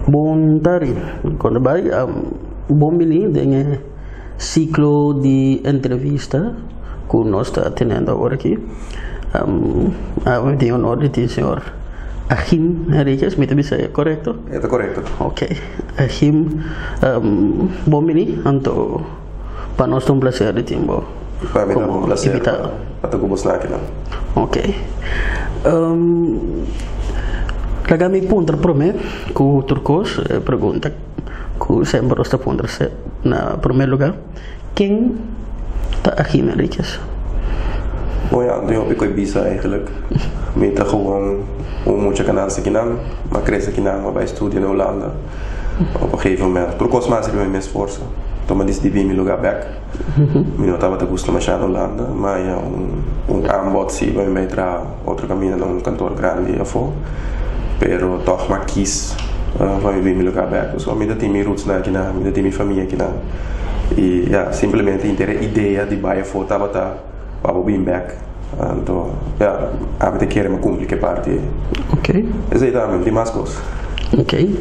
Bom tarde, quando vai, bom menino, tem ciclo de entrevista que nós estamos tendo agora aqui. Eu tenho o honor de senhor Achim Henriquez, me também é correto? É correto. Ok, Achim, bom menino, então, para nós é um prazer de ter para mim é um prazer invitado. Para te conversar aqui. Ok. Kami punter prome ku Turcos pergunta ku sempre está punter na primeiro lugar quem está aqui na Henriquez? Bom, ja, nu heb ik ooit bisa eigenlijk. Met gewoon hoe moet je kanaal se kinang, maar cresce kinang, maar bij studie in Hollanda. Op een gegeven moment, Turcos mas ribe mes força. Toma decidi vir meu lugar back. Eu não estava te gostando mais na Holanda, mas aanbod sim, vai me entrar outro caminho num cantor grande afo. Pero toch maar kies van wie me lugar back. Dus om dat mijn roots naar Kina, met dat mijn familie Kina. E ja, simplesmente ter ideia de baie foto bata para bem back. Então, ja, a me querer uma cumplique parte. Ok. Exatamente, de mais coisas. Ok.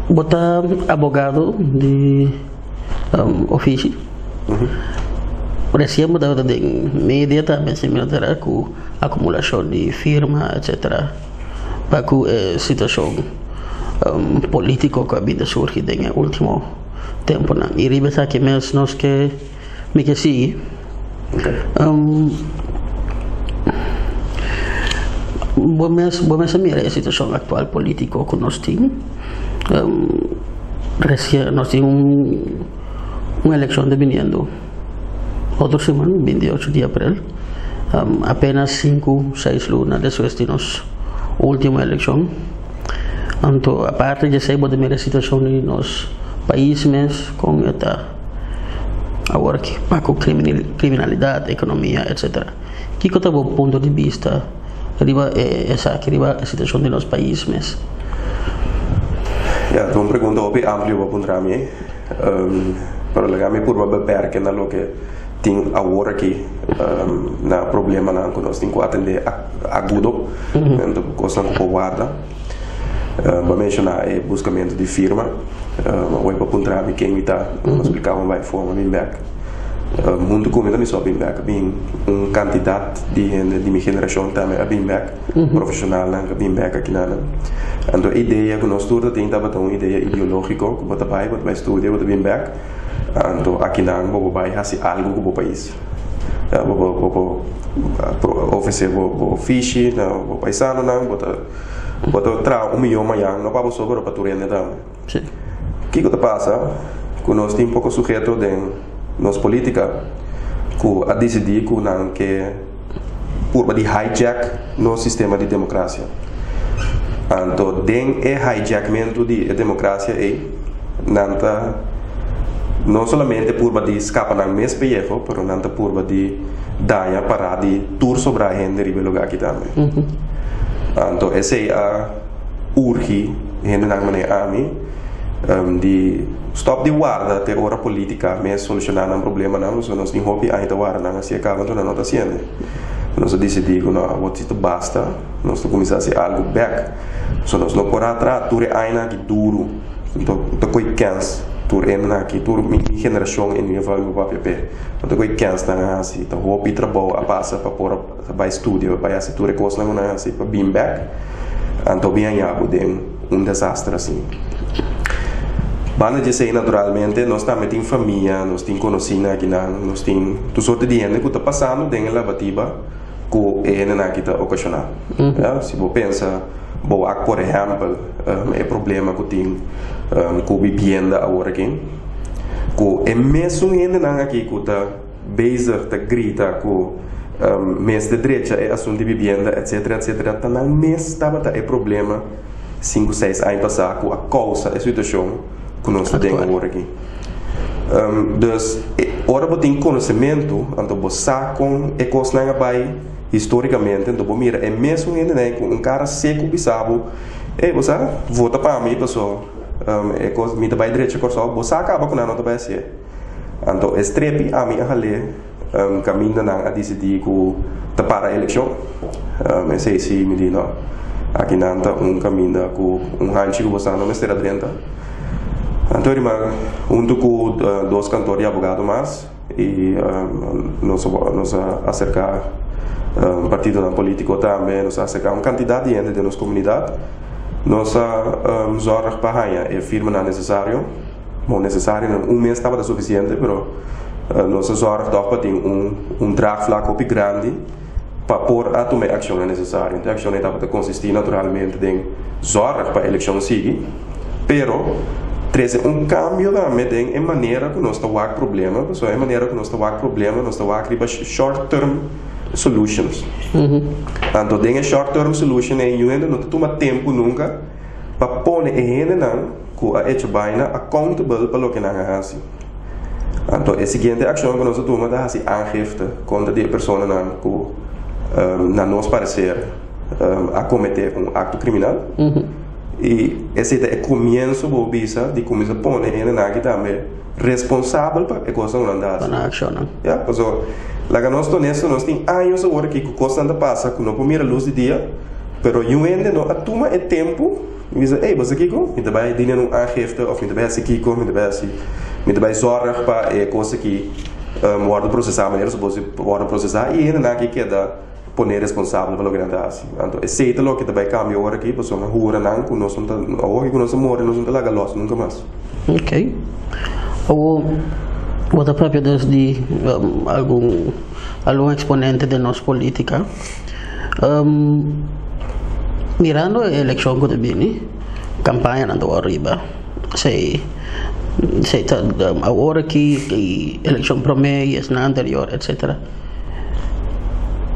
Bota abogado de ofício. Recién mudado de media também se me terá com acumulação de firma, etc. Para que situação política que a vida surge no último tempo, não? E ribe sa que mesmo nós que me que sim. Bom mês a mira a situação atual política que nós temos. Recién nós temos uma eleição de vindo. Outra semana, 28 de abril, apenas 5-6 lunas depois de nossa última eleição. Então, a parte de saber da situação de nosso país mesmo, com esta agora que com criminalidade, economia, etc. Que é o ponto de vista riba a situação de nosso país mesmo? Ja, toen pergunta op amplo op mim. Para legar me por beperken na lo que tem agora aqui na problema na que nós temos que atender agudo, então coisa não guarda. Para mencionar é buscamento de firma, o para apontar me quem está explicar uma vai forma bem back. Mundo como também só bem back, bem candidato de minha geração também é bem back, profissional não é bem back aqui nada. Então a ideia que nós todos temos é uma ideia ideológica, que bota vai estudar, bota bem back. Então aqui na Angola vai fazer algo com o país. Vou oferecer o fiche, o paisano não, bota tra milhão amanhã, não para você agora para tu render também. Sim. O que passa? Que nós temos pouco sujeito de nossa política, que a decidir que não quer por de hijack no sistema de democracia. Então, den hijackmento de democracia é não somente por de escapar na mesma pellejo, mas não por de danha para de tour sobre a gente ribe lugar aqui também. Então, essa é a urge, gente na maneira a mim, de stop de guarda até hora política, mas solucionar um problema não, nós temos hobby ainda guarda, não se acaba então não está sendo. Nós decidimos não, what it basta, nós começar a ser algo back, nós não por atrás, tudo é ainda que duro, então coi cansa. Tur aqui, tur minha geração em nível do PPP. Então eu canso na assim, então vou ir trabalhar a passa para por para estúdio, para essa tur coisa não é assim para beam back. Então bem aí de desastre assim. Banda de ser naturalmente, nós também temos família, nós temos conhecidos aqui, nós temos tu sorte de gente que está passando dentro da lavativa, que é na que está ocasionando. Se você pensa, bom, por exemplo, é problema que tem com vivienda agora aqui, que é mesmo ainda aqui que está bezig, está grita com mês de direita é assunto de vivienda, etc, etc, tá na mês estava é problema 5-6 anos passar com a causa da situação que nós temos agora aqui. Dus, ora você tem conhecimento, então você sabe com é coisa não vai historicamente, então você mira é mesmo ainda com cara seco bisabo, você vota para mim pessoal. É coisa me vai direito com só você acaba com a nota vai ser então estrepe a minha rale caminho na a decidir que para a eleição mas sei se me diz não aqui nanta caminho com hanchi que você não me adrenta. Então irmã com dois cantores e abogado mais e nos acercar partido político também, nos acercar quantidade de gente de nossa comunidade. Nossa zorra para é firme não necessário, bom necessário mês estava suficiente, mas nossa zorra para ter drag flaco grande para pôr a tomar ação necessária. Então a ação estava consistir naturalmente em zorra para a eleição seguir, pero traz cambio também em maneira que nós estamos a problema, só é maneira que nós estamos a problema, nós estamos a criar short term solutions. Então, tem short term solution e ainda não toma tempo nunca para pôr a gente que a gente vai accountable para o que nós fazemos. Então, a seguinte ação que nós tomamos é a aangifte contra a pessoa que, na nosso parecer, a cometer ato criminal. E esse é o começo de começar a pôr a gente também responsável para a coisa não andar. Para a ação, não? Lá nós temos anos agora que a coisa anda passa com a primeira luz do dia, mas eu ainda não toma o tempo e diz, ei, você aqui com? Me vai dar um aangifte ou me vai aqui com, me vai zorgar para a coisa que pode processar, a maneira que pode processar e ainda não que queda poner responsável pelo que anda assim. Então, esse é o que vai cambiar agora aqui, para uma rua não, que nós não morre, nós não laga loss nunca mais. Ok. Outra própria desde algum exponente de nossa política mirando a eleição que vem, campanha não arriba, sei agora que a eleição promete na anterior, etc.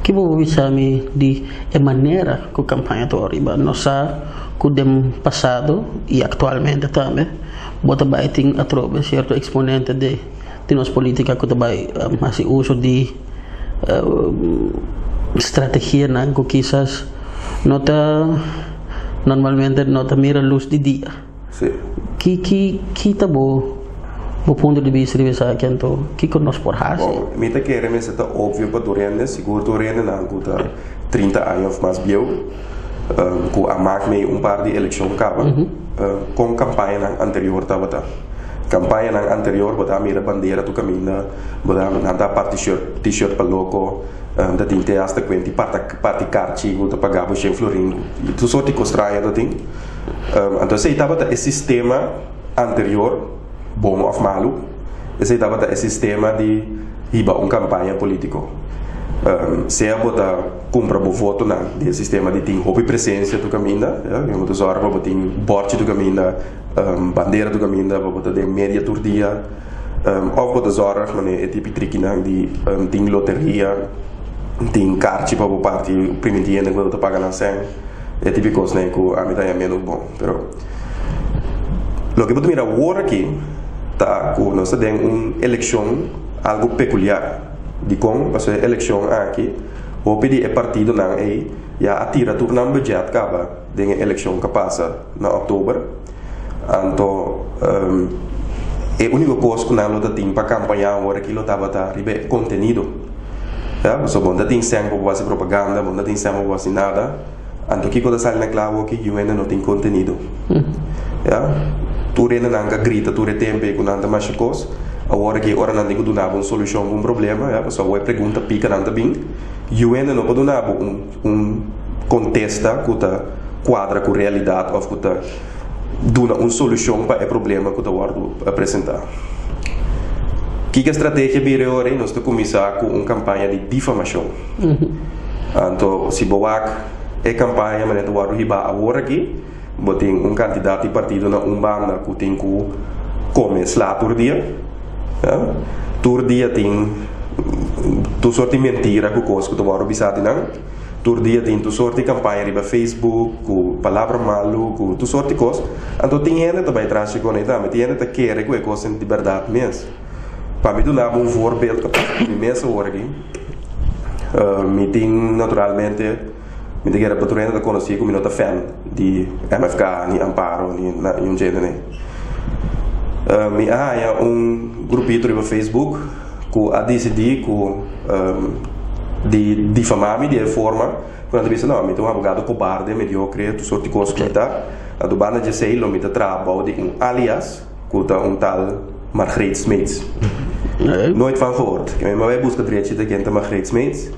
Que vou avisar me de a maneira que a campanha está arriba, nós que do passado e atualmente também, bota vai ter a tropa certo exponente de nossa política que também faz uso de estratégia que quizás normalmente não mira a luz de dia. Sim. Que está bom o ponto de vista de pensar que então que nós por fazer? Bom, me tá querendo isso tá óbvio para Torrente, seguro Torrente não que tá 30 anos mais biel, com a máquina par de eleição acaba, com campanha anterior estava campanha anterior botar mira bandeira do caminho botar nada parte t-shirt para loco da tinte hasta quanti parte carci botar pagar o cheio florinho tu sorte costraia do ting então se estava o sistema anterior bom ou malo se estava o sistema de riba campanha político se a botar compra o voto na de sistema de ting hobby presença do caminho eu botar só para botar borte do caminho bandeira do caminho para botar de média por dia ou botar zorra mas é tipo triquina de ting loteria ting carci para parte primitiva que botar pagar na sen é tipo coisa né que a mim é menos bom pero lo que botar mira agora aqui tá com nós tem eleição algo peculiar de como a eleição aqui o pedir é partido não é já atira tornar budget acaba de eleição que passa na outubro então é a única coisa que nós temos para campanhar agora que estava a receber conteúdo so bom não tem sempre para fazer propaganda não tem sempre para fazer nada então que quando sai na claro que eu ainda não tem conteúdo tu ainda não grita tu tempo que não tem mais coisa agora que ora não tem que dar uma solução para um problema só vai pergunta pica não bem eu ainda não pode dar contesta que está quadra com a realidade ou que está dando uma solução para o problema que está apresentar que a estratégia vira agora nós estamos começar com uma campanha de difamação então se boa é campanha mas não vai riba agora aqui tem candidato de partido na banda que tem que começar por dia todo dia tem tu sorte mentira que coisa que tu vai observar não todo dia tem tu sorte campanha riba Facebook com palavra malu com tu sorte coisa então tem gente também traz com ele também tem gente que quer que coisa de verdade mesmo para mim do lado voorbeeld mesmo agora aqui me tem naturalmente me tem que era patrulha da conheci como nota fan de MFK ni Amparo ni um jeito né me há grupito no Facebook que a decidir que de difamar-me de forma quando disse não, eu sou um advogado cobarde, mediocre, tu sorte coisa que tá a do banda de sei lo me trabalho de alias que tá tal Margreet Smeets nooit van gehoord que me vai buscar direito de quem tá Margreet Smeets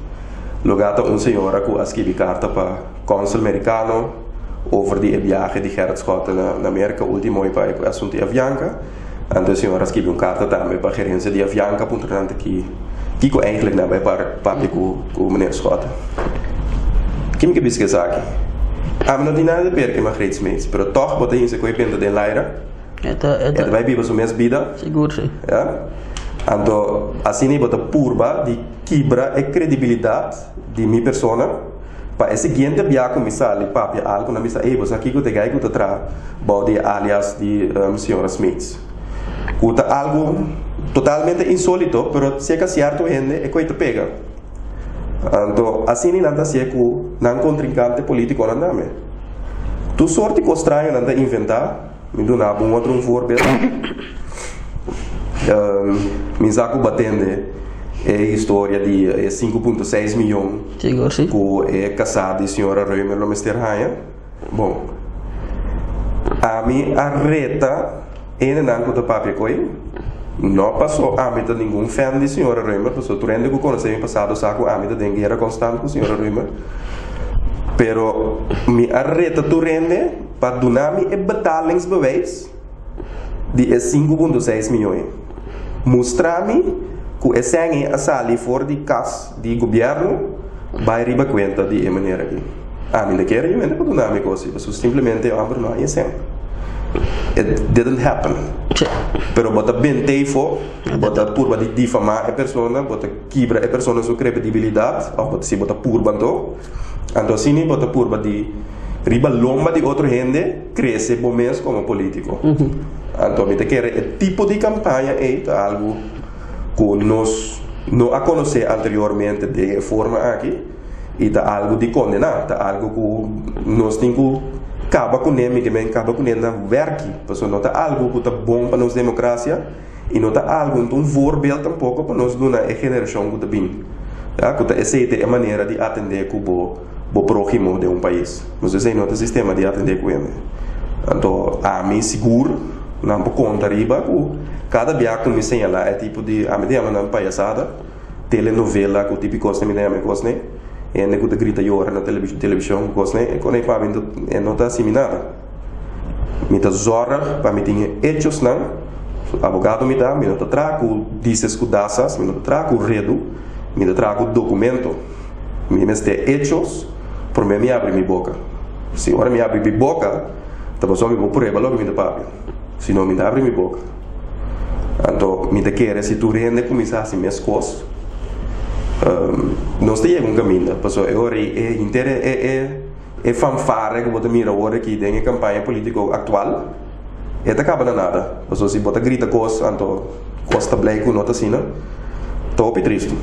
lugar tá senhora que escreve carta para consul americano over die viagem de Gerrit Schotten na América último para o assunto de Avianca então a senhora escreve carta também para a gerência de Avianca ponto que eu eigenlijk não vai para papi com o meneer Schotten que me bisque aqui não tem nada a ver com Margreet Smeets mas toch bota in se coi penta de Laira vai viver sua mesma vida seguro sim então assim bota purba de quebra a credibilidade de minha persona para esse seguinte dia com misal papi algo na misa você aqui que te gai que te tra body alias de senhora Smeets uta algo totalmente insólito pero se é certo gente é coisa pega então assim não se é que não contrincante político não dá tu sorte que estranho não inventar me dá um outro voorbeeld me saco batende é a história de 5,6 milhões que é casado de senhora Reumer no Mr. Haya bom a mim arreta ele não conta papi coi não passou a mim de nenhum fã de senhora Reumer passou tu rende que conhece passado saco a mim de guerra constante com senhora Reumer pero me arreta tu rende para donar-me e betalingsbewijs de 5,6 milhões mostrar-me que esse é a sali for de cas de governo vai riba conta de maneira aqui a mim de querer eu ainda para donar-me coisa mas simplesmente eu abro não é sempre it didn't happen pero bota bem teifo bota purba de difamar a pessoa bota quebra a pessoa sua credibilidade ou bota se bota purba então assim bota purba de riba lomba de outro gente cresce bom mês como político então me quer é tipo de campanha é algo que nós não a conhecer anteriormente de forma aqui e tá algo de condenar tá algo que nós temos que acaba com ele que me acaba com ele na werk porque não tá algo que tá bom para nós democracia e não tá algo então voorbeeld tampouco para nós dona a geração que tá bem tá que tá essa a maneira de atender com o próximo de um país mas esse não é o sistema de atender com ele então a mim seguro não por conta riba cada dia que me señala é tipo de a medida uma palhaçada telenovela que típico se me dá me gosta né e ainda que grita llora na televisão gosta né quando para mim não está assim nada me tá zorra para me tinha hechos não advogado me dá me não trago dices cuidasas me não trago redo me não trago documento me mete hechos por me abre minha boca se agora me abre minha boca tá só me vou prueba logo me dá papi se não me abre minha boca então me quer se tu rende começar assim minhas coisas não sei um caminho porque agora é fanfare que você mira agora que tem a campanha política atual e tá acabando nada porque se você grita coisa então costa black não tá assim não top triste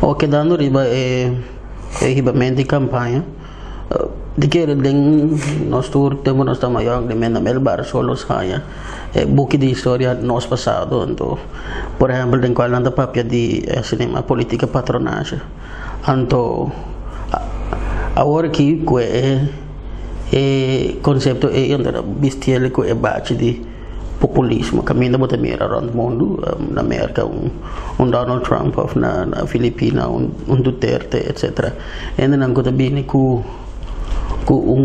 o que dando riba é ribamento de campanha de que nós temos nossa maior de Melbar solos haya buki de história nos passado então por exemplo em qual anda papia de cinema política patronagem então agora que é conceito é onde bestial que é bate de populismo caminho bota mira around o mundo na América Donald Trump na Filipina Duterte etc ainda não conta bem com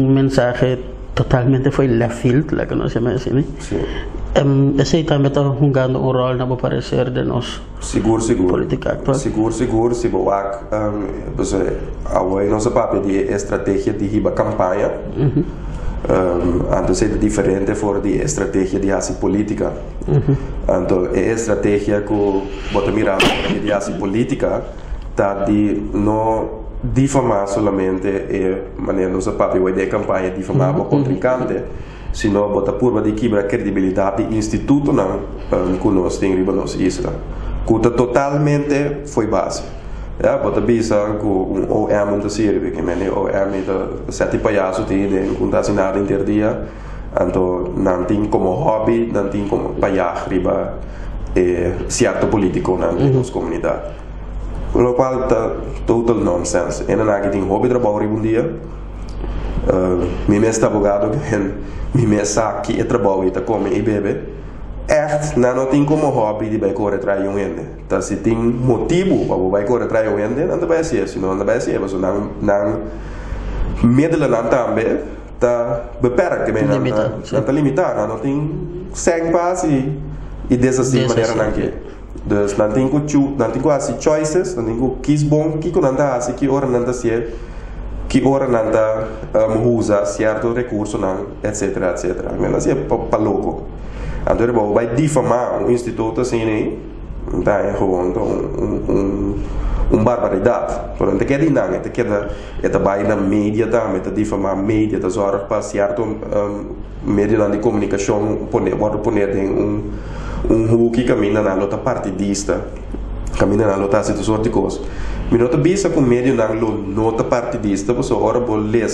mensaje totalmente foi left field lá que nós chamamos assim esse também está jogando rol na parecer de nós seguro política actual seguro se boa a nossa papel de estratégia de riba campanha antes é diferente for de estratégia de essa política então é estratégia que bota mirar de essa política tá de não difamar solamente maneira nossa papel de campanha difamar o contrincante sino bota purba de quebra credibilidade do instituto não que nós temos riba nós isla que totalmente foi base bota bisa que OM não serve que mene OM sete palhaço tem com tá assinado interdia então não tem como hobby não tem como palhaço riba certo político na nossa comunidade lo qual está total nonsense. En een aqui tem hobby trabalho um dia. Mijn meeste advogado en mijn meeste aqui é trabalho e tá come e bebe. Echt, não tem como hobby de vai correr atrás de ende. Tá se tem motivo para vai correr atrás de ende, não vai ser, se não vai ser, mas não middelen aan também tá beperkt, não tá limitado, não tem sem passe e dessa maneira não que. Dus não tem quase choices, não tem kies bom, que não tá assim, que hora não tá se que ora não tá usa certo recurso não, etc, etc. Mas assim é para louco. Então vai difamar instituto assim, né? Então é barbaridade. Portanto, que é dinâmica, que é vai na mídia também, é difamar mídia, é zorg para certo meio de comunicação poner em hoek caminha na luta partidista, caminha na luta esse tipo de coisa. Me nota bisa com meio na luta partidista, porque ora vou ler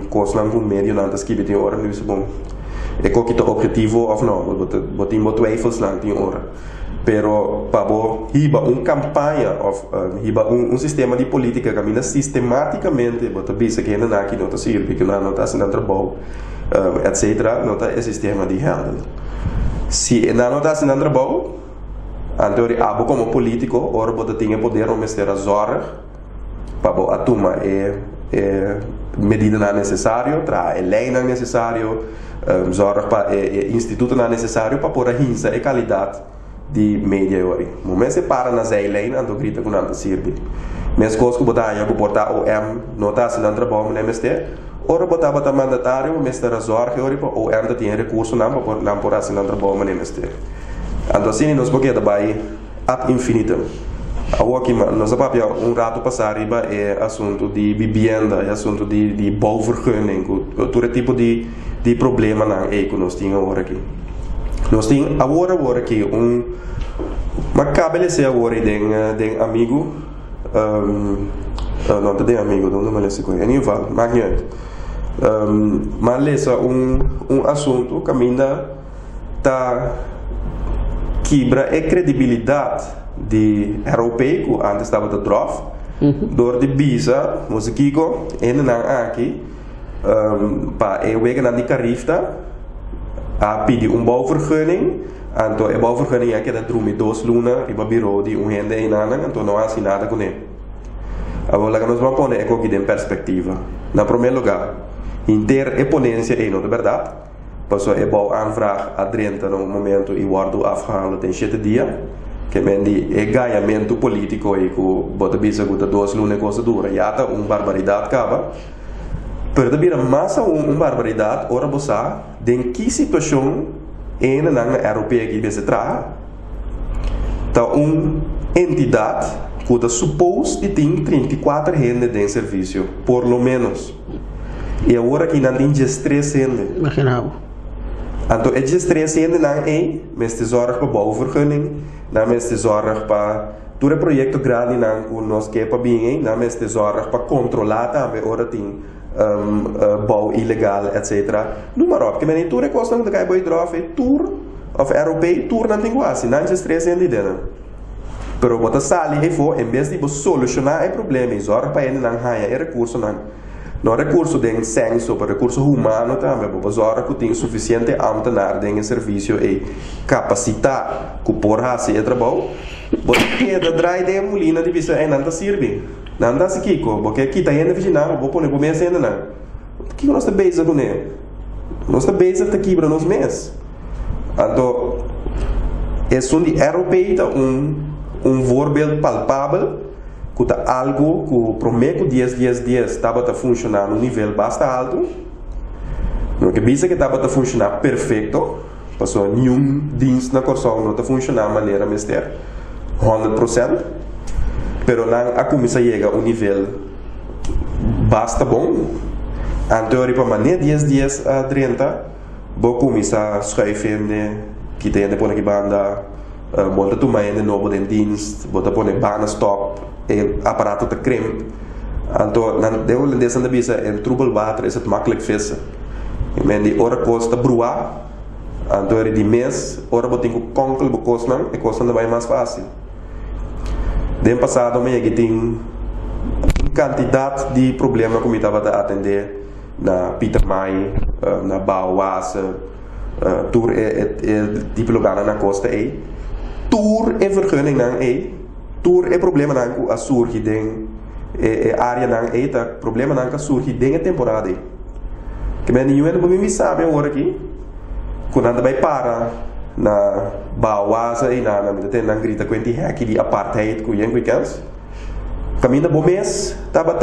coisa com meio na das que tem ora não é bom. É qual que é o objetivo ou não? Botem twijfels lang tem ora. Pero pabo hiba campanha of hiba sistema de política que camina sistematicamente, bota bisa que ainda aqui não tá sirve, que não tá sendo trabalho, etc. Não tá esse sistema de handle. Se não tá sendo trabalho, anterior abo como político, ora bota tinha poder ou mestre a zorg, pabo a toma medida não necessário, tra lei não necessário, zorg para instituto não necessário para pôr a hinsa e qualidade de média hoje. Mas se para na lei não grita com nada sirve. Mas coisa que botar aí botar OM não está sendo trabalho nem mestre, ora botar mandatário mestre a zorg hoje para OM tem recurso não por assim não trabalho nem mestre. Então assim nós porque daí ad infinitum. Aqui nós vamos rato passar é assunto de vivienda, é assunto de bouwvergunning, todo tipo de problema na que nós temos agora aqui. Nós temos agora aqui uma cabelecer agora de amigo, não tem amigo, não me lembro qual, em Ival, Magnet, mas lesa assunto que ainda tá quebra a credibilidade de europeu antes estava de drof, door de visa, moest ik en dan aqui, para eu wegen na de carifta, a pedir bouwvergunning, então a bouwvergunning aqui da drumi 2 luna, riba bureau de rende em nada, então não há nada com ele. Agora nós vamos pôr aqui em perspectiva. Na primeiro lugar, inter exponência é não de verdade. Passou é bom aanvraag a 30 no momento e guardo afgehaald in 7 dias. Que mendi é ganhamento político aí que bota bisa com 2 lunas coisa dura. Já tá barbaridade acaba. Pero também massa barbaridade ora bossa em que situação é na europeia que desse traga. Tá entidade que está suposto que tem 34 gente de serviço, por lo menos. E agora que não tem 13 gente. Imaginava. Então, é gestressende não é, mas te zorg para bouwvergunning, não mas te zorg para todo o projeto grande não que nós quer para bem, não mas te zorg para controlar também ora tem bouw ilegal, etc. Noem maar op, que men tudo é coisa que cai boi drof, tour of europeu tour não tem quase, não gestressende dela. Pero bota sali e for em vez de solucionar o problema, e zorg para ele não ganha recurso não. No recurso de senso para recurso humano também, para zorg que tem suficiente ambtenaar de serviço e capacidade que por fazer trabalho, porque da drai de mulina de visa é nada serve, nada se kiko, porque aqui está ainda vigiando, vou pôr começa ainda não. Que nós está beza com ele, nós está beza está aqui para nós mesmos. Então, é só de europeu voorbeeld palpável que tá algo que promete 10 estava a funcionar no nível bastante alto, não que bisa que estava a funcionar perfeito, passou nenhum dienst na corção não está funcionar de maneira mister 100%, pero não a começa a chegar a nível basta bom, anterior para maneira 10 a 30, vou começar a schuiven que tem depois que banda, bota tomar ainda novo de dienst, bota pôr bana stop o aparato te krimp. Então, deu dessa da bisa em trouble water is het makkelijk vissen. Men die ora costa brua, então de mês, ora botinho konkel bekosnan, e kosnan vai mais fácil. Den passado, eu tenho quantidade de problemas que eu estava a atender na Peter May, na Bauwasa, tour tipo lugar na costa aí. Tour é vergunning nang aí. Tour é problema nang a surge den área nang aí tá problema nang a surge den a temporada aí. Que me nenhum é para mim sabe agora aqui. Quando anda vai para na Bauwasa e na grita com ente aqui de apartheid com yang weekends. Caminho bom mês, tava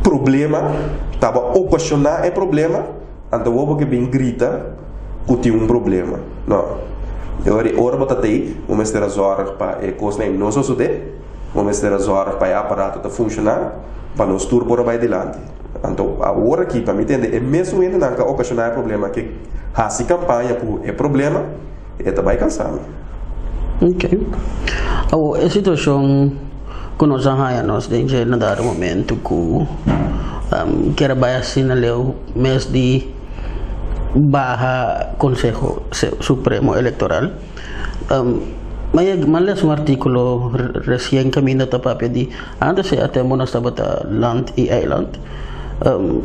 problema, tava ocasionar é problema, então o que bem grita que tem problema, não. Eu ora bota aí, vamos ter as horas para coisa nem não só sude, vamos ter as horas para o aparato tá funcionar, para nós turbo para vai adiante. Então a hora aqui para me entender é mesmo ainda não que ocasionar problema que a campanha por problema é também cansado. Ok. A situação que nós arranhamos desde no dado momento que era bem assim na lei mês de barra Conselho Supremo Eleitoral. Mas um artigo recém caminho da papel de antes até nós estava land e island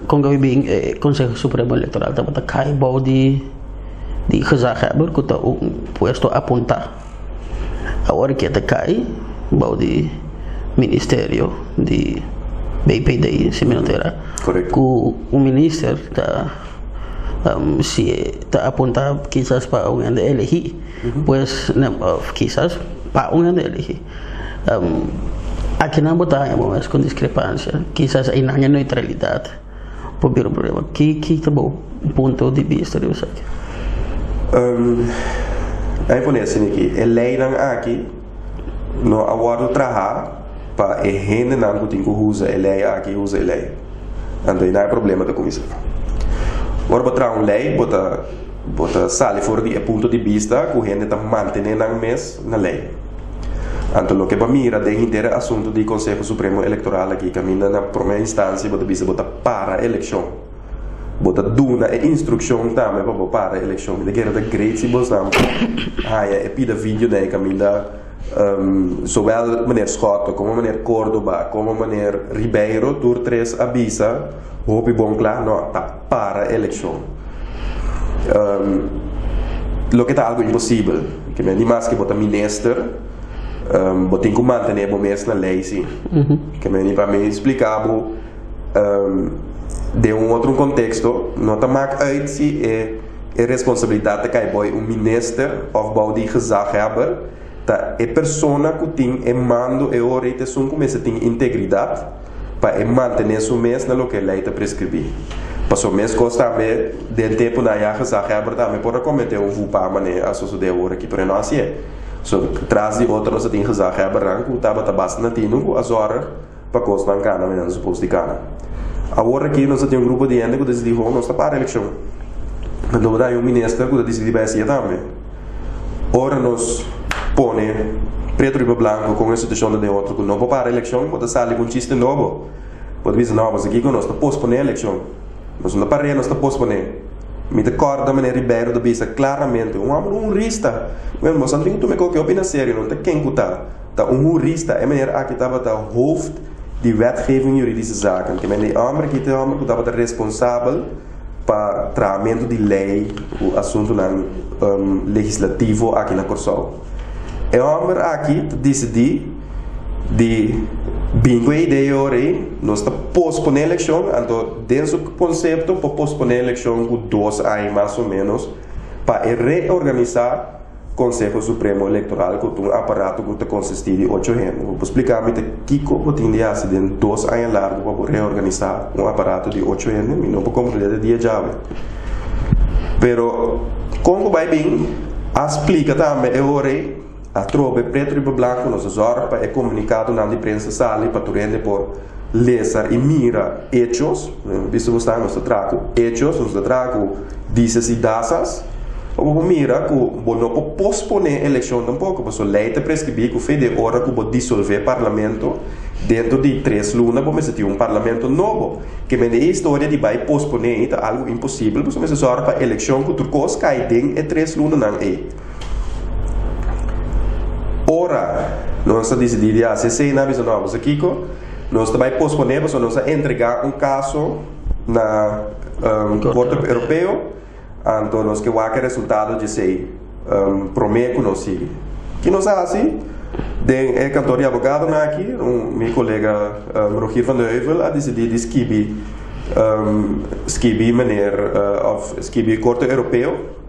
com o bem Conselho Supremo Eleitoral estava cai body de gezagheber que está puesto a apontar. Agora que cai body Ministério de BPD se me não terá que o ministro se está apontado quizás para um de elegir pues quizás para um de elegir aqui não botamos com discrepância quizás aí não há neutralidade por ver o problema que está bom ponto de vista de você aí por assim aqui a lei não aqui no agora trabalhar para a gente não tem que usar a lei aqui usa a lei então não há problema da comissão agora botar uma lei bota sale fora de ponto de vista que a gente está mantendo na mês na lei então o que para mira de inteiro assunto do Conselho Supremo Eleitoral aqui caminha na primeira instância bota para a eleição bota duna a instrução também para a eleição de guerra da great se bosam é pida vídeo daí caminha zowel meneer Schotten como meneer Córdoba como meneer Ribeiro door tres avisa hoop je bon klaar no para a eleição lo que está algo impossível que me mais que bota minister botem que manter o mês na lei sim que me para me explicar de outro contexto não está mais uit se é responsabilidade que boy minister of bouw die gezagheber tá é persona que tem mando e orientação como se tem integridade para manter o mês na lo que a lei está prescrever passou mês costa também del tempo na já gezagheber também pode cometer vupa mané a suceder agora aqui para nós é so traz de outra nós tem gezagheber rango tava basta na tino as horas para costa na cana mas não supôs de cana agora aqui nós temos grupo de gente que decidiu nós está para a eleição então daí ministro que decidiu vai ser também ora nós pone preto e branco com a situação de outro que não vai para a eleição pode sair com chiste novo pode dizer não mas aqui que nós está posponer a eleição nós não para nós está posponer me recorda maneira Ribeiro da bisa claramente um rista mas nós não tem que qualquer opinião séria não tem quem cutar tá rista é maneira aqui estava da hoofd de wetgeving juridische zaken que maneira amber que estava responsável para tratamento de lei o assunto legislativo aqui na Corsol é homem aqui decidir de bingo a ideia aí nós está posponer a eleição então dentro do conceito para posponer a eleição por 2 anos mais ou menos para reorganizar o Conselho Supremo Eleitoral com um aparato que consiste de 8 anos vou explicar me que como tem de assim de 2 anos largo para reorganizar um aparato de 8 anos e não para compreender de dia já pero como vai bem explica também é a tropa preto e branco nos horas para comunicado na imprensa sali para turende por lesar e mira hechos visto você nos trago hechos nos trago dices e dasas ou mira que o não posponer a eleição tampouco porque a lei te prescreve que o fede hora que o dissolver parlamento dentro de 3 lunas vamos ter um parlamento novo que me a história de vai posponer é algo impossível porque mas hora para a eleição que turcos cai dentro 3 lunas não é ora nós decidimos se na visão nova aqui nós também posponemos nós entregar caso na Corte Europeu então nós que vai que resultado de sei prometo nós que nós assim de cantor e advogado aqui meu colega Rogier van de Heuvel a decidido escrever escrever Corte Europeu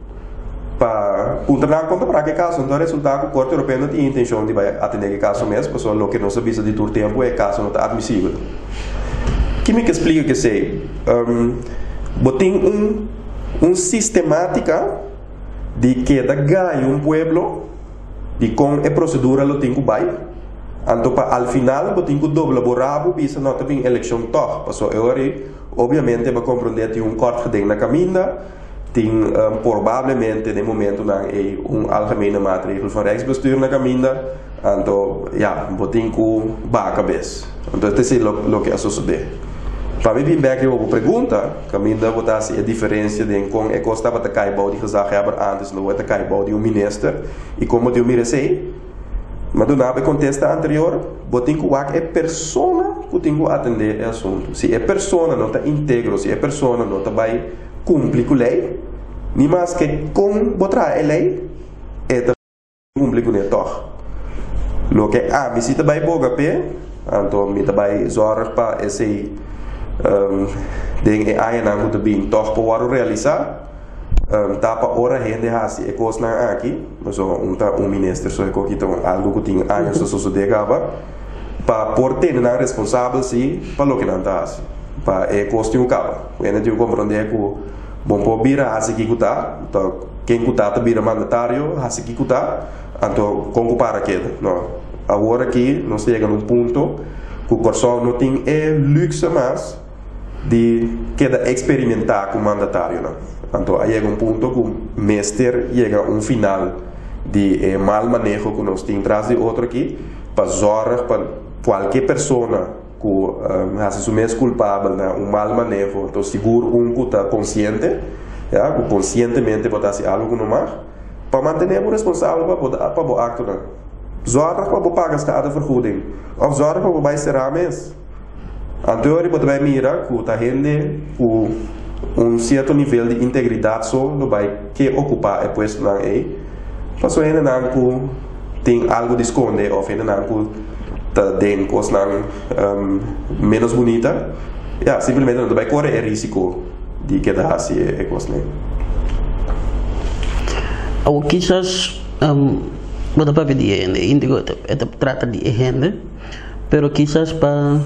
para puntar conta para que caso então resultado que o Corte Europeu não tinha intenção de atender que caso mesmo só o que não sabia de todo tempo é caso não está admissível que me explica que sei botem sistemática de que da ganho pueblo de com a procedura lo tem que vai então para al final botem que dobro borrabo bisa não tem eleição toch passou obviamente vai compreender que corte que na caminha tem provavelmente de momento na algemene maatregel van Rijksbestuur na caminha então botem que vai a cabeça então isso é o que sucede. Para mim, bem que eu pergunta, caminha botar se a diferença de com é costava de caibau de gezag hebben antes não é de caibau de minister e como de merecei, mas do nada contesta anterior, botem que é persona que tem que atender o assunto. Se é persona não está íntegro, se é persona não está vai cumprir com a lei, nem mais que com botar a lei é cumprir com a toch. Lo que me se está vai boga pé, então me está vai zorg para esse ding ai na moet bem toch para realizar tapa ora rende hasi e coisa na aqui mas ministro só que então algo que tem anos só sucede para por ter na responsável se para o que não tá para é costo um cabo ainda de compreender que bom por vira hasi que tá então quem cuta vira mandatário hasi que cuta então como para aquilo não agora aqui nós chega num ponto que o corso não tem luxo mais de queda experimentar com o mandatário não então aí chega ponto que o mestre chega final de mal manejo que nós temos traz de outro aqui para zorrar para qualquer pessoa que assume culpável na mal manejo então seguro que está consciente que conscientemente botar algo que não mais para manter o responsável para o acto não zorrar para pagar a vergoeding of zorrar para vai ser a mês anterior você vai mirar que a gente com certo nível de integridade só não vai que ocupar o posto não é passou ainda não que tem algo de esconder ou ainda não que tem coisa não menos bonita simplesmente não vai correr o risco de que da assim é coisa não ou quizás você pode pedir indigo trata de gente pero quizás para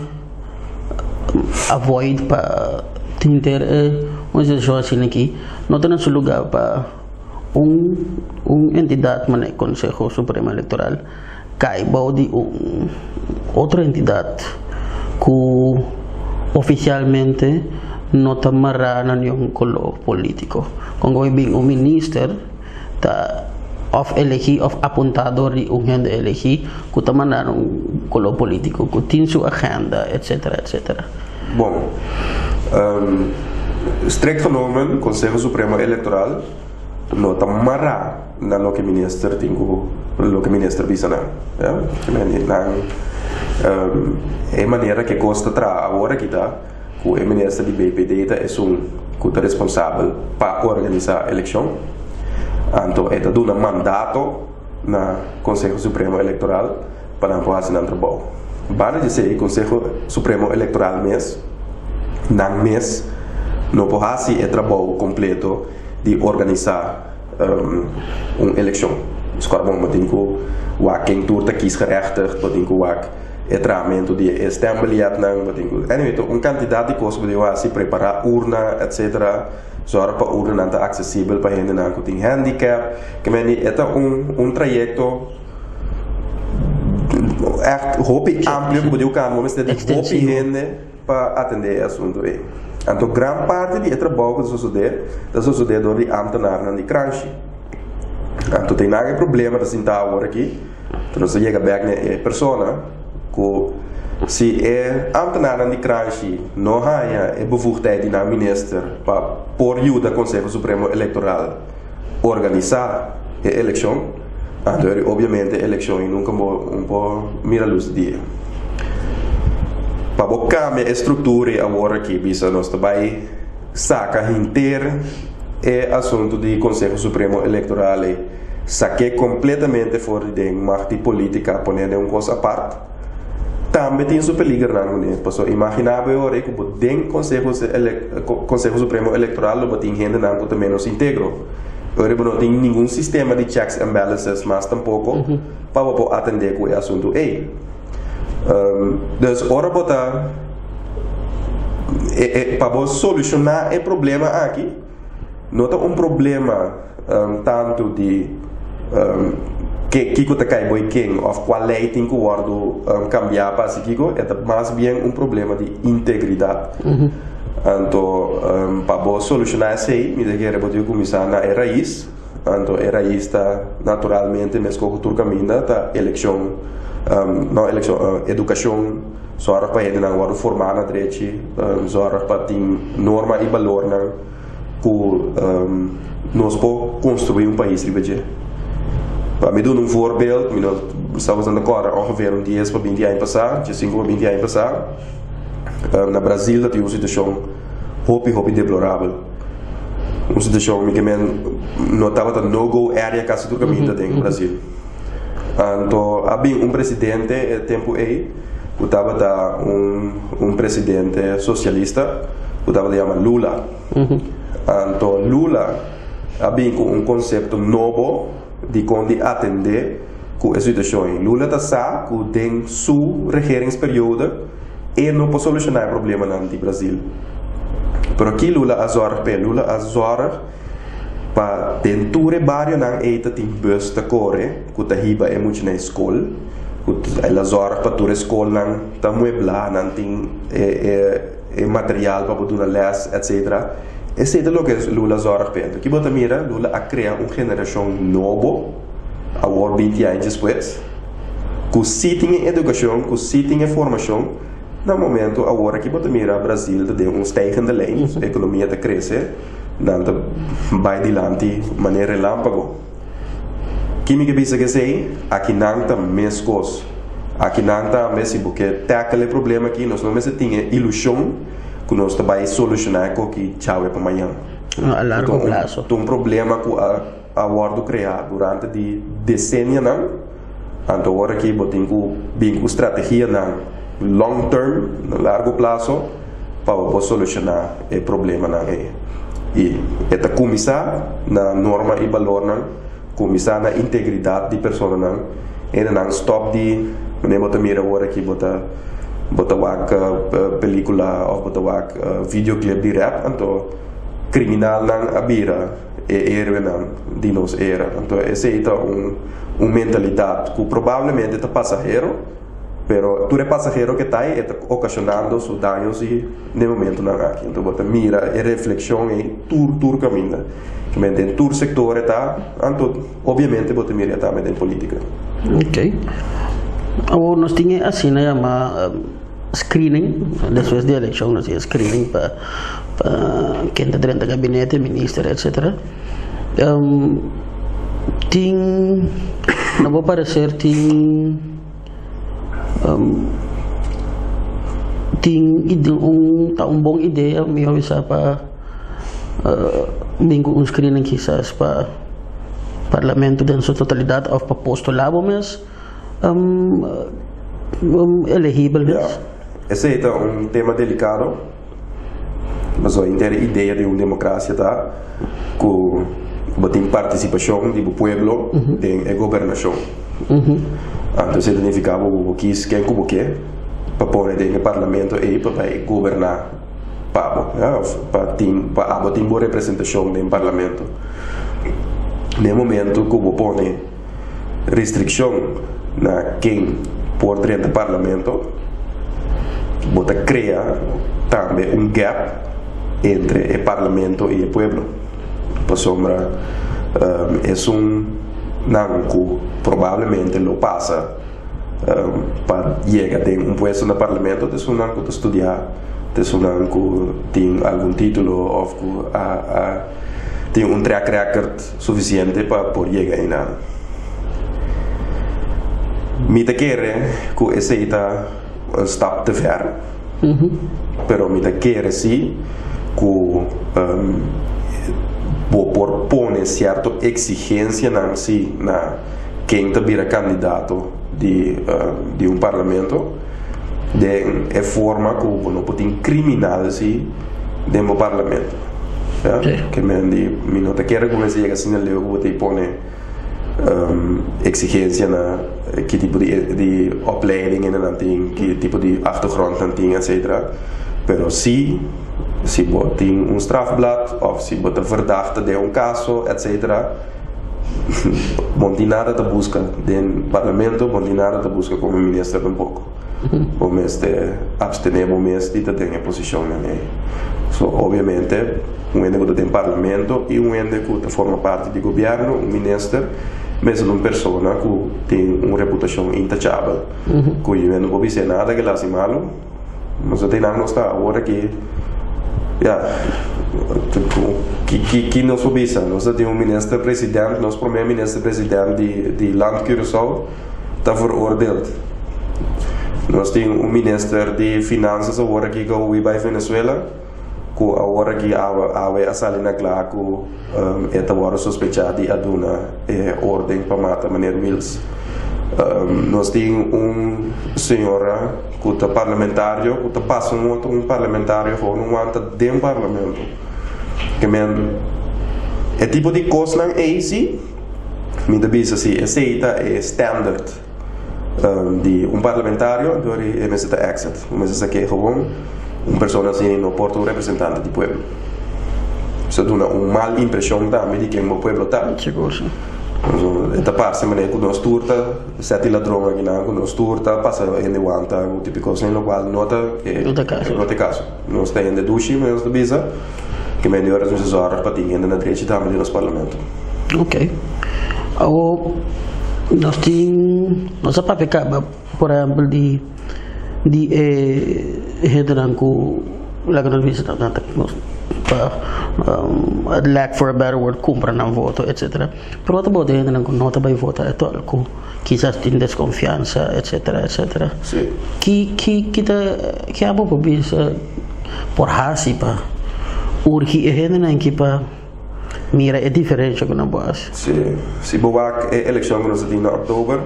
avoid para ter uma situação assim aqui não tem seu lugar para entidade como o Conselho Supremo Eleitoral caibau de outra entidade que oficialmente não está amarrada em nenhum color político quando vai vir ministro está elegir apuntado de gente elegir que está mandando color político que tem sua agenda etc etc. Bom strikt genomen o Conselho Supremo Eleitoral não está amarrado na lo que ministro tem lo que ministro visa não é maneira que costa tra agora que está que o ministro de BPD é que está responsável para organizar a eleição então é dado um mandato na Conselho Supremo Eleitoral para não fazer nada trabalho para dizer o Conselho Supremo Eleitoral não pode fazer o trabalho completo de organizar uma eleição isso é bom, tem que quem turta kiesgerechtigd tem que o tratamento de stembiljet uma quantidade de coisas para se preparar urna etc zorg para urna não acessível para gente que tem handicap que é trajecto echt hoop amplio que pode kan mas tem hoop gente para atender assunto aí então grande parte de trabalho que sucede door die ambtenaren die crunch então tem nada problema de sentar agora aqui então você chega back na persona que se é ambtenaren die crunch não há bevoegdheid na minister para por ajuda Conselho Supremo Eleitoral organizar a eleição Então, obviamente, eleições nunca vão mira a luz do dia. Para cambiar a estrutura agora que bisa nós também saca inteira é assunto do Conselho Supremo Eleitoral saque completamente fora de marca política poner uma coisa à parte também tem super liga não né posso imaginar agora que o Conselho Supremo Eleitoral o tem gente não que também não se integrou agora não tem nenhum sistema de checks and balances mas tampouco para atender com o assunto então ora botar para solucionar o problema aqui não tem problema tanto de que está caindo quem ou qual lei tem que cambiar para se é mais bem problema de integridade então para solucionar isso aí me quero poder começar na raiz então a raiz está naturalmente mesmo com o caminho da eleição não eleição educação só para ele não formar na direita só para ter norma e valor não que nós podemos construir país ribeiro. Para me dar voorbeeld, nós estamos agora ongeveer 10 para 20 anos passar, 5 para 20 anos passar. Na Brasil, dat is uma situação hopi deplorável. Uma situação que notava que no-go area caso do caminho no Brasil. Então, havia presidente tempo aí, que estava presidente socialista, que estava chamado Lula. Então, Lula havia conceito novo de como atender com a situação. Lula está que tem sua regeringsperíode e não pode solucionar o problema no Brasil. Mas aqui Lula azora para tentar vários não eita tem bus da core que está riba é muito na escola que ela azora para toda a escola não está mueblar não tem material para poder les etc. Esse é o que Lula azora para que bota mira Lula a criar uma geração nova agora 20 anos depois que se tem educação que se tem formação no momento agora que bota mira Brasil tem stijgende lijn a economia está crescer nada vai adiante de maneira relâmpago. Quem me pensa que sei, aqui não tem mais coisas. Aqui não tem mais porque tem aquele problema aqui nós não mais tinha ilusão que nós vai solucionar com que tchau é para amanhã. A largo prazo. Tem problema que a wordo criar durante de decênios não. Então agora aqui botem com estratégia não long term, no largo prazo para solucionar o problema não é. E esta começar na norma e valor não, começar na integridade de pessoa não, e não stop de, nem botar mira agora aqui botar película ou botar videoclip de rap, então criminal não abira héroe não de nós era, então essa é uma mentalidade que provavelmente é passageiro. Pero tu é passageiro que está aí ocasionando os danos e no momento não aqui. Então bota mira e reflexão e tur caminho. Que me tem tur sector está, então obviamente bota mira também tem política. Ok. Agora nós tinha assim né uma screening depois da eleição nós tinha screening para quem está dentro do gabinete, ministro, etc. Tem não vou parecer tem bom ideia melhor bisa para minggu screening quizás para parlamento em sua totalidade ou para posto labo mas elegível esse é tema delicado mas a ideia de uma democracia tá que tem participação do povo tem governação então significava que quem como que para pôr no parlamento e para governar para ter boa representação no parlamento no momento que eu põe restrição na quem por dentro do parlamento bota cria também gap entre o parlamento e o povo para sombra é não que provavelmente lo passa para chegar a puesto no parlamento de não que estudar de não que tem algum título ou que tem track record suficiente para poder chegar aí nada me te quiere que ese está un stap te ver, pero me te quiere sí que por pone cierta exigencia na quem te vira candidato de un parlamento de forma que no puede criminal sí dentro del parlamento. Ja? Sí. Que me no te quiere como se llega sin el leo que te pone exigencia na que tipo de opleiding en el ting, que tipo de achtergrond en ting, etc. Pero si wordt un strafblad of si wordt verdachte de un caso, etc. Monti nada te busca del parlamento, monti nada te busca como ministro tampoco. O mes de abstener, o mes de tener posición en él. So, obviamente, un ente que tem parlamento e um ente que forma parte do governo, um ministro, mesmo uma pessoa que tem uma reputação intachável, que eu não vou dizer nada que lá se malo, mas eu tenho nada está agora que que nós obisa, nós temos um ministro presidente, nosso primeiro ministro presidente de land Curaçao está veroordeeld. Nós temos um ministro de finanças agora que vai para Venezuela, que agora que a Salina Glaco é agora suspeitado de aduna ordem para matar Maneiro Mills. Nós temos senhora que é parlamentário, que passa parlamentário que não anda dentro do parlamento. Que é tipo de coisa não é assim, me dá bisa assim, é standard de parlamentário, então é mesmo da exit, mas é que é gewoon pessoa assim não pode representante do povo. Isso dá uma mal impressão também de quem o povo está. Esta parte maneira que nós turta, sete ladrões aqui não, nós turta, passa em de wanta, o típico assim no qual nota que não tem caso. Nós temos de duche, mas nós de bisa que melhor as horas para ter na direita também no nosso parlamento. Ok. Nós temos nossa papel, por exemplo, de hedenanku lagan visita natin lack for a better word compra ng voto etc. Pero what about hedenanku nota by voto ito ko quizás tin desconfianza etc. Sí. Kita abo po bisa por hasi pa urhi hedenanki pa mira a diferença com a base. Se boak eleição que nós temos em outubro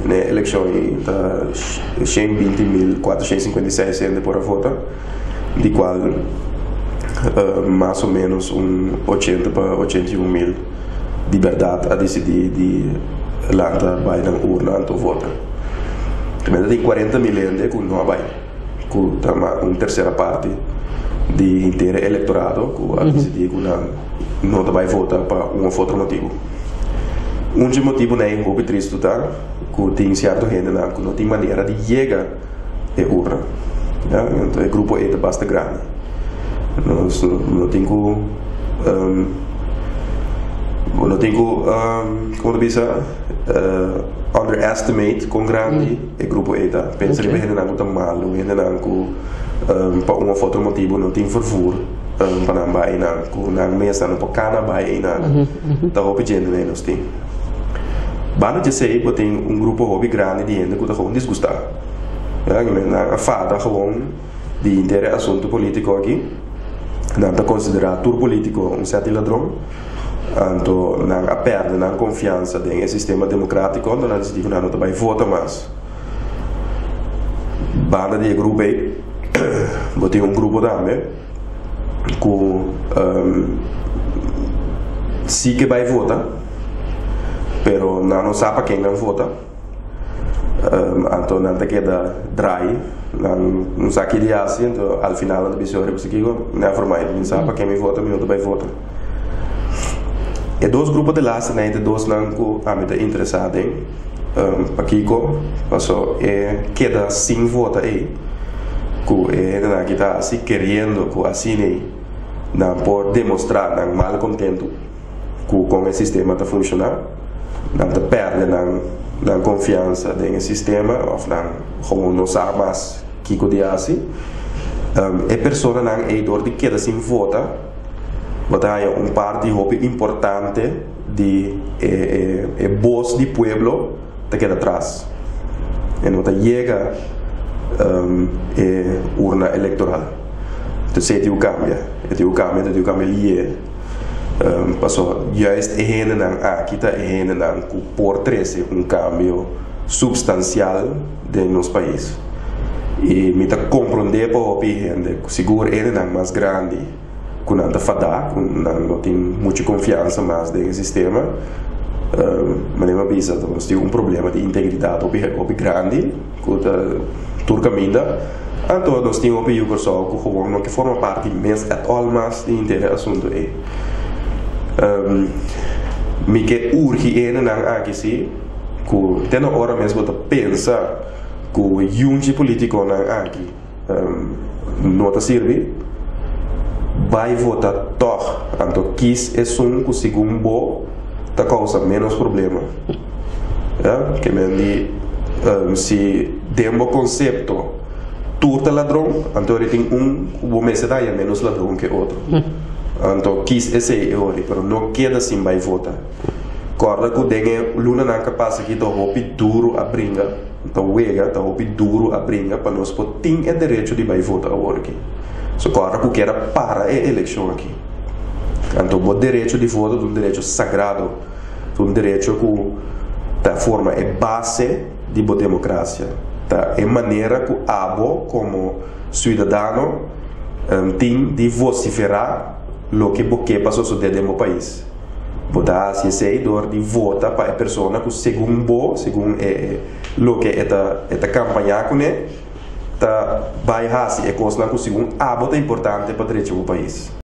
na eleição está 120.456 gente por votar, de qual mais ou menos 80 para 81.000 de verdade a decidir de lá vai na urna então vota. Também tem 40.000 gente que não vai, que está uma terceira parte de inteiro eleitorado que a decidir que não vai votar para um outro motivo. Um motivo não é muito triste, tá? Que tem certo gente que não tem maneira de chegar à urna. Então, o grupo é bastante grande. Nós não temos como diz, underestimate com grande o grupo é. Pensa que a gente não está mal, a gente não para um outro motivo não tem fervor para não vai na, não mesa não para cana vai na, tá roupa gente né nós tem. Bana de sei que tem grupo hobby grande de gente que está gewoon desgostar. A fada gewoon de inteiro assunto político aqui, não está considerado tudo político certo ladrão, então não a perde na confiança no sistema democrático, então não decide que não vai votar mais. Bana de grupo aí, tem grupo também que sim que vai votar, pero não sabe quem não vota. Então não te queda dry, não sabe que dia assim, então ao final da pessoa é porque não formai, não sabe quem me vota, não vai votar. E dois grupos de lá, né, de dois não que a mim está interessado em, para Kiko, passou é queda sem voto aí, que é na que está assim querendo que assim não pode demonstrar não mal contento com o sistema está funcionar, não te perde na confiança no sistema ou como não sabe mais que é assim a pessoa não é dor de queda sem vota botar parte importante de voz do povo te queda atrás. E não te chega urna eleitoral. Então, se tu cambia, tu cambia ali. Passou, juist aqui está que por treze cambio substancial de nosso país. E me está compreender para o gente, seguro mais grande, que não está fadado, não tem muita confiança mais no sistema. Mas não é isso, nós temos problema de integridade grande, que turca minda. Então nós temos que que forma parte mesmo mas de inteiro assunto é. Me que urge aqui sim, que tem uma hora mesmo de pensar que o junte político aqui não está serve, vai votar toch, então quis é que segundo bom tá causa menos problema. Que me se demo conceito turta ladrão, então ele tem o mês é menos ladrão que outro. Então quis esse hoje, mas não queda assim vai votar. Corda que tem luna não capaz aqui de roupa duro a brinca, então wega de roupa duro a brinca para nós ter o direito de vai votar hoje. So corda que quer para a eleição aqui. Então o direito de voto é um direito sagrado, é um direito que da forma é base de democracia, tá? É maneira que abo como cidadão tem de vociferar o que passou suceder no país. Botar se seguidor de vota para a pessoa que segundo o que esta campanha com tá vai fazer é coisa que segundo abo é importante para o direito do país.